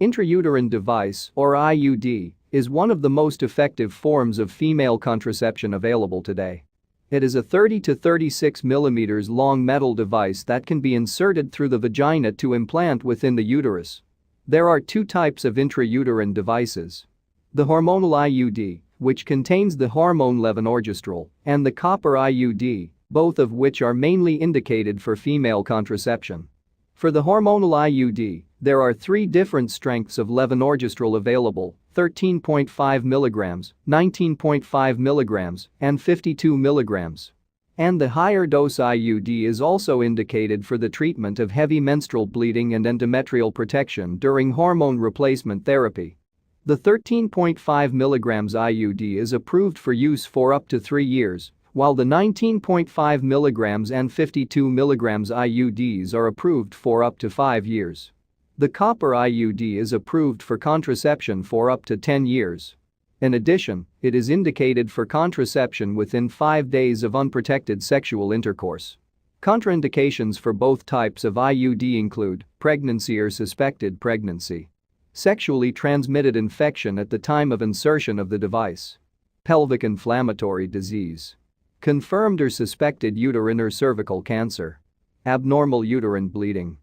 Intrauterine device, or IUD, is one of the most effective forms of female contraception available today. It is a 30 to 36 mm long metal device that can be inserted through the vagina to implant within the uterus. There are two types of intrauterine devices: the hormonal IUD, which contains the hormone levonorgestrel, and the copper IUD, both of which are mainly indicated for female contraception. For the hormonal IUD, there are three different strengths of levonorgestrel available: 13.5 mg, 19.5 mg, and 52 mg. And the higher dose IUD is also indicated for the treatment of heavy menstrual bleeding and endometrial protection during hormone replacement therapy. The 13.5 mg IUD is approved for use for up to 3 years, while the 19.5 mg and 52 mg IUDs are approved for up to 5 years. The copper IUD is approved for contraception for up to 10 years. In addition, it is indicated for contraception within 5 days of unprotected sexual intercourse. Contraindications for both types of IUD include pregnancy or suspected pregnancy, sexually transmitted infection at the time of insertion of the device, pelvic inflammatory disease, confirmed or suspected uterine or cervical cancer, abnormal uterine bleeding,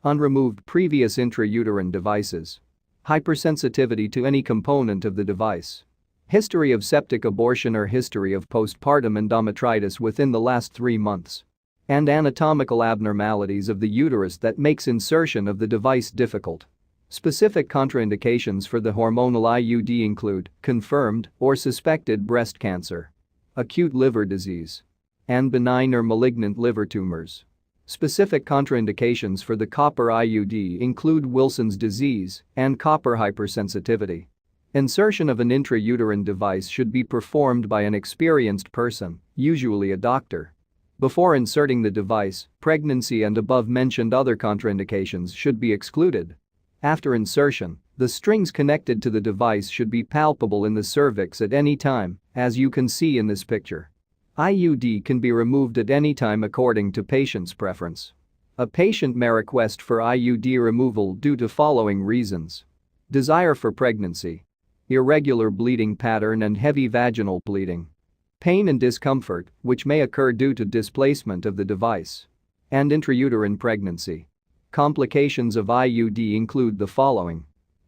unremoved previous intrauterine devices, hypersensitivity to any component of the device, history of septic abortion or history of postpartum endometritis within the last 3 months, and anatomical abnormalities of the uterus that makes insertion of the device difficult. Specific contraindications for the hormonal IUD include confirmed or suspected breast cancer, acute liver disease, and benign or malignant liver tumors. Specific contraindications for the copper IUD include Wilson's disease and copper hypersensitivity. Insertion of an intrauterine device should be performed by an experienced person, usually a doctor. Before inserting the device, pregnancy and above-mentioned other contraindications should be excluded. After insertion, the strings connected to the device should be palpable in the cervix at any time, as you can see in this picture. IUD can be removed at any time according to patient's preference. A patient may request for IUD removal due to following reasons: desire for pregnancy, irregular bleeding pattern and heavy vaginal bleeding, pain and discomfort, which may occur due to displacement of the device, and intrauterine pregnancy. Complications of IUD include the following.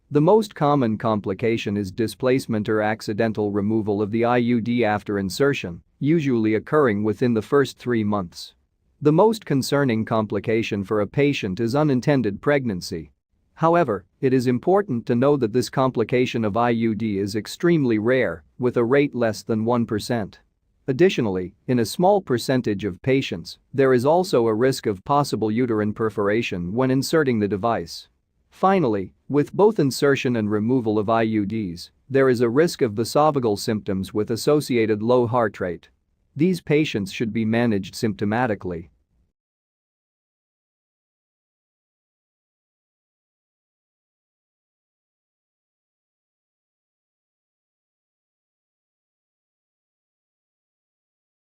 The most common complication is displacement or accidental removal of the IUD after insertion, usually occurring within the first 3 months. The most concerning complication for a patient is unintended pregnancy. However, it is important to know that this complication of IUD is extremely rare, with a rate less than 1%. Additionally, in a small percentage of patients, there is also a risk of possible uterine perforation when inserting the device. Finally, with both insertion and removal of IUDs, there is a risk of vasovagal symptoms with associated low heart rate. These patients should be managed symptomatically.